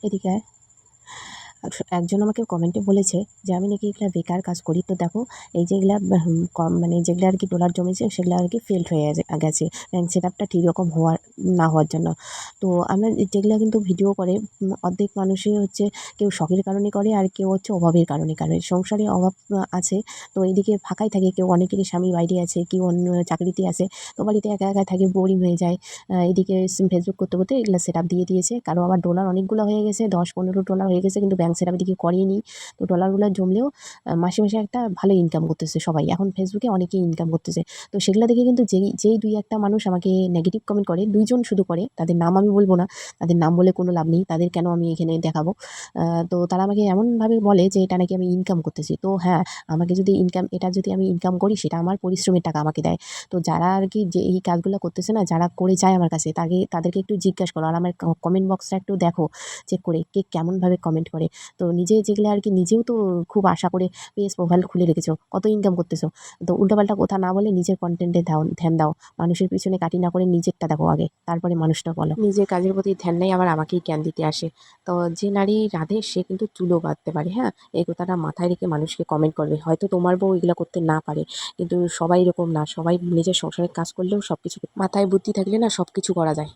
এদিকে একজন আমাকে কমেন্টে বলেছে যে আমি নাকি এগুলা বেকার কাজ করি। তো দেখো এই যে এগুলা কম মানে যেগুলো আর কি ডলার জমেছে সেগুলো আর কি ফেল্ড হয়ে গেছে ব্যাংক সেট আপটা ঠিক রকম না হওয়ার জন্য। তো আমরা যেগুলা কিন্তু ভিডিও করে অর্ধেক মানুষই হচ্ছে কেউ শখের কারণে করে আর কেউ হচ্ছে অভাবের কারণে করে। সংসারে অভাব আছে, তো এইদিকে ফাঁকাই থাকে, কেউ অনেকেরই স্বামী বাইরে আছে, কেউ অন্য চাকরিতে আছে, তো বাড়িতে একা একা থাকে, বোরিং হয়ে যায়। এদিকে ফেসবুক করতে করতে এগুলো সেট আপ দিয়ে দিয়েছে। কারো আবার ডলার অনেকগুলো হয়ে গেছে, $10-15 হয়ে গেছে, কিন্তু ব্যাংক সেট আপ এদিকে করেনি। তো ডলারগুলো জমলেও মাসে মাসে একটা ভালো ইনকাম করতেছে সবাই, এখন ফেসবুকে অনেকেই ইনকাম করতেছে। তো সেগুলো দেখে কিন্তু যেই যেই দুই একটা মানুষ আমাকে নেগেটিভ কমেন্ট করে, দুইজন শুধু করে, তাদের নাম আমি বলবো না, তাদের নাম বলে কোনো লাভ নেই, তাদের কেন আমি এখানে দেখাবো। তো তারা আমাকে এমনভাবে বলে যে এটা নাকি আমি ইনকাম করতেছি। তো হ্যাঁ, আমাকে যদি এটা যদি আমি ইনকাম করি, সেটা আমার পরিশ্রমের টাকা আমাকে দেয়। তো যারা আর কি যে এই কাজগুলো করতেছে না, যারা করে যায় আমার কাছে, তাদেরকে একটু জিজ্ঞাসা করো, আর আমার কমেন্ট বক্সটা একটু দেখো, চেক করে কে কেমনভাবে কমেন্ট করে। তো নিজে যেগুলো আর কি নিজেও তো খুব আশা করে পেজ প্রোফাইল খুলে রেখেছো, কত ইনকাম করতেছো, তো উল্টাপাল্টা কথা না বলে নিজের কন্টেন্টে ধ্যান দাও। মানুষের পিছনে কাটি না করে নিজেরটা দেখো আগে, তারপরে মানুষটা বলো। নিজের কাজের প্রতি ধ্যান নেই, আবার আমাকেই জ্ঞান দিতে আসে। তো যে নারী রাঁধে সে কিন্তু চুলও বাঁধতে পারে, হ্যাঁ, এই কথাটা মাথায় রেখে মানুষকে কমেন্ট করবে। হয়তো তোমার বউ এগুলো করতে না পারে, কিন্তু সবাই এরকম না, সবাই নিজের সংসারের কাজ করলেও সব কিছু মাথায় বুদ্ধি থাকলে না সব কিছু করা যায়।